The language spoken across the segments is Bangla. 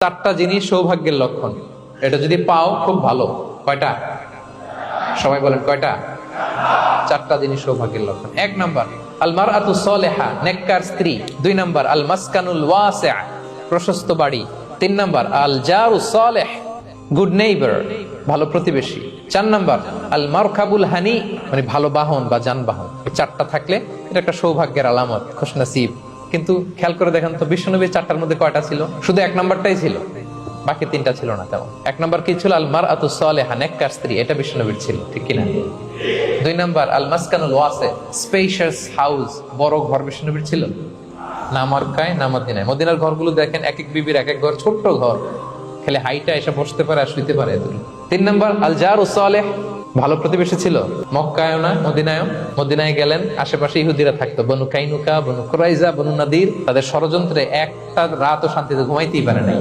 চারটা জিনিস সৌভাগ্যের লক্ষণ, এটা যদি পাও খুব ভালো। কয়টা? সবাই বলেন কয়টা? চারটা জিনিস সৌভাগ্যের লক্ষণ। এক নাম্বার আল মারআতু সালেহা, নেককার স্ত্রী। দুই নাম্বার আল মাসকানুল ওয়াসিআ, প্রশস্ত বাড়ি। তিন নাম্বার আল জারু সালেহ, গুড নেইবার, ভালো প্রতিবেশী। চার নাম্বার আল মারকাবুল হানি, মানে ভালো বাহন বা যানবাহন। এই চারটা থাকলে এটা একটা সৌভাগ্যের আলামত, খুশনসিব। কিন্তু খেয়াল করে দেখেন তো বিশ্বনবীর চারটার মধ্যে কয়টা ছিল? শুধু এক নাম্বারটাই ছিল, বাকি তিনটা ছিল না তেমন। এক নাম্বার কি ছিল? আল মারআতু সালেহা, নেককার স্ত্রী, এটা বিশ্বনবীর ছিল, ঠিক কিনা? দুই নাম্বার আল মাসকানুল ওয়াসি, স্পেশাস হাউস, বড় ঘর, বিশ্বনবীর ছিল না? মক্কায় না মদিনায়? মদিনার ঘরগুলো দেখেন, এক এক বিবির এক এক ঘর, ছোট্ট ঘর, খেলে হাইটা এসে বসতে পারে আর শুইতে পারে। তিন নাম্বার আল জারু সালেহ, ভালো প্রতিবেশী ছিল। মক্কায়ও না মদিনায়ও। মদিনায় গেলেন, আশেপাশে ইহুদিরা থাকতো, বনু কাইনুকা, বনু কুরাইজা, বনু নাদির। তাদের ষড়যন্ত্রে একটা রাতও শান্তিতে ঘুমাইতেই পারে নাই।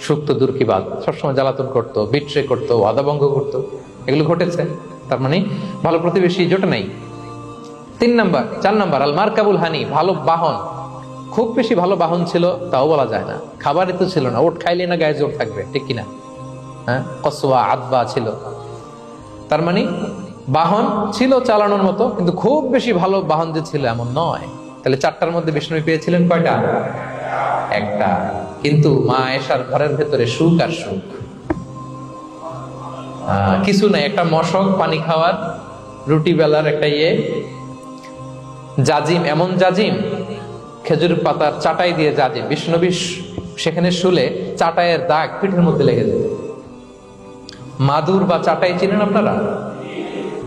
সুক্ত দূর কি বাদ, সবসময় জ্বালাতন করতো, বিট্রে করতো, ওয়াদাভঙ্গ করতো, এগুলো ঘটেছে। তার মানে ভালো প্রতিবেশী জোটে নাই। চার নাম্বার আল মারকাবুল হানি, ভালো বাহন। খুব বেশি ভালো বাহন ছিল তাও বলা যায় না, খাবারই তো ছিল না, ওট খাইলে না গায়ে জোর থাকবে, ঠিক কিনা? হ্যাঁ, কসওয়া আদবা ছিল। তার মানে বাহন ছিল চালানোর মতো, কিন্তু খুব বেশি ভালো বাহন যে ছিল এমন নয়। তাহলে চারটার মধ্যে বিষ্ণু পেয়েছিলেন কয়টা? একটা। কিন্তু মা আয়েশার ঘরের ভেতরে সুখ আর সুখ, কিছু নাই। একটা মশক, পানি খাওয়ার, রুটি বেলার একটা জাজিম, এমন জাজিম, খেজুর পাতার চাটাই দিয়ে জাজিম। বিষ্ণুনবী সেখানে শুলে চাটাইয়ের দাগ পিঠের মধ্যে লেগে যেত। মাদুর বা চাটাই চিনেন আপনারা?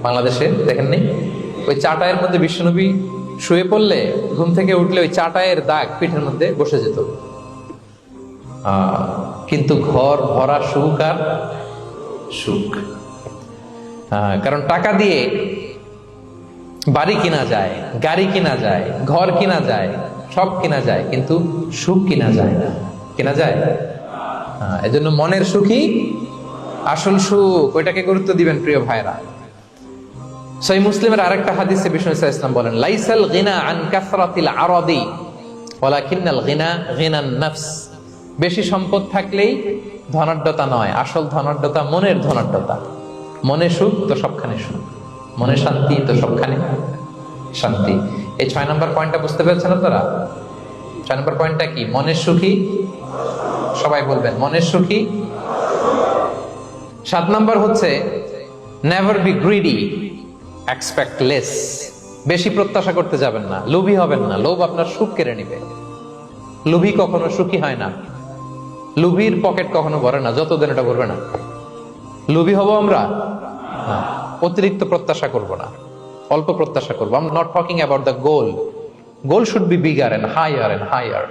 বাংলাদেশে দেখেননি? ওই চাটাইয়ের মধ্যে বিষ্ণুনবী শুয়ে পড়লে, ঘুম থেকে উঠলে ওই চাটাইয়ের দাগ পিঠের মধ্যে বসে যেত। কিন্তু ঘর ভরা সুখ আর সুখ। কারণ টাকা দিয়ে বাড়ি কিনা যায়, গাড়ি কিনা যায়, ঘর কিনা যায়, সব কিনা যায়, কিন্তু সুখ কিনা যায় না। কিনা যায়? এজন্য মনের সুখই আসল সুখ, ওইটাকে গুরুত্ব দিবেন প্রিয় ভাইরা। সহিহ মুসলিমের আরেকটা হাদিসে বিষ্ণু সাল্লাল্লাহু আলাইহি ওয়াসাল্লাম বলেন, লাইসাল গিনা আন কাসরাতিল আরাদি ওয়ালাকিন্নাল গিনা গিনান নাফস। বেশি সম্পদ থাকলেই ধনাঢ্যতা নয়, আসল ধনাঢ্যতা মনের ধনাঢ্যতা। মনে সুখ তো সবখানে সুখ, মনে শান্তি তো সবখানে শান্তি। এই 6 নম্বর পয়েন্টটা বুঝতে পেরেছেন আপনারা? 6 নম্বর পয়েন্টটা কি? মনের সুখী। সবাই বলবেন মনের সুখী। 7 নম্বর হচ্ছে never be greedy, expect less. বেশি প্রত্যাশা করতে যাবেন না, লোভী হবেন না। লোভ আপনার সুখ কেড়ে নিবে। লোভী কখনো সুখী হয় না। লোভীর পকেট কখনো ভরে না, যতদিন এটা ভরবে না। লোভী হব আমরা না, অতিরিক্ত প্রত্যাশা করব না, অল্প প্রত্যাশা করবো। I'm not talking about the goal. Goal should be bigger and higher.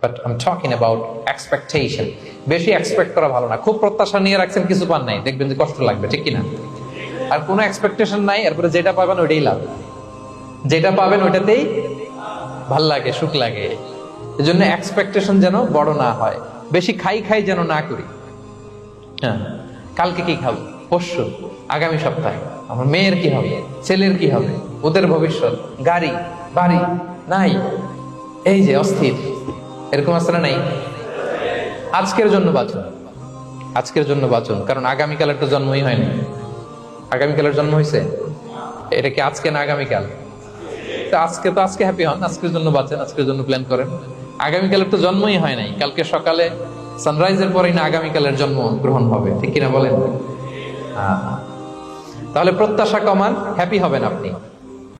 But I'm talking about expectation. বেশি এক্সপেক্ট করা ভালো না। খুব প্রত্যাশা নিয়ে রাখছেন, কিছু পান নাই, দেখবেন যে কষ্ট লাগবে, ঠিক কিনা? আর কোনো এক্সপেকটেশন নাই, এরপরে যেটা পাবেন ওইটাই লাভ। যেটা পাবেন ওইটাতেই ভাল লাগে, সুখ লাগে। এজন্য এক্সপেকটেশন যেন বড় না হয়। বেশি খাই যেন না করি। হ্যাঁ, কালকে কি খাবো, পরশু, আগামী সপ্তাহে আমার মেয়ের কি হবে, ছেলের কি হবে, ওদের ভবিষ্যৎ, গাড়ি বাড়ি নাই, এই যে অস্থির, এরকম আসলে নাই। আজকের জন্য বাঁচুন, আজকের জন্য বাঁচুন, কারণ আগামীকালের তো জন্মই হয়নি। আগামীকালের জন্ম হয়েছে, এটা কি আজকে না আগামীকাল? আজকে হ্যাপি হন, আজকের জন্য বাঁচেন, আজকের জন্য প্ল্যান করেন। আগামীকালের তো জন্মই হয় নাই। কালকে সকালে সানরাইজের পরেই না আগামীকালের জন্ম গ্রহণ হবে, ঠিক কিনা বলেন? তাহলে প্রত্যাশা কমান, হ্যাপি হবেন আপনি।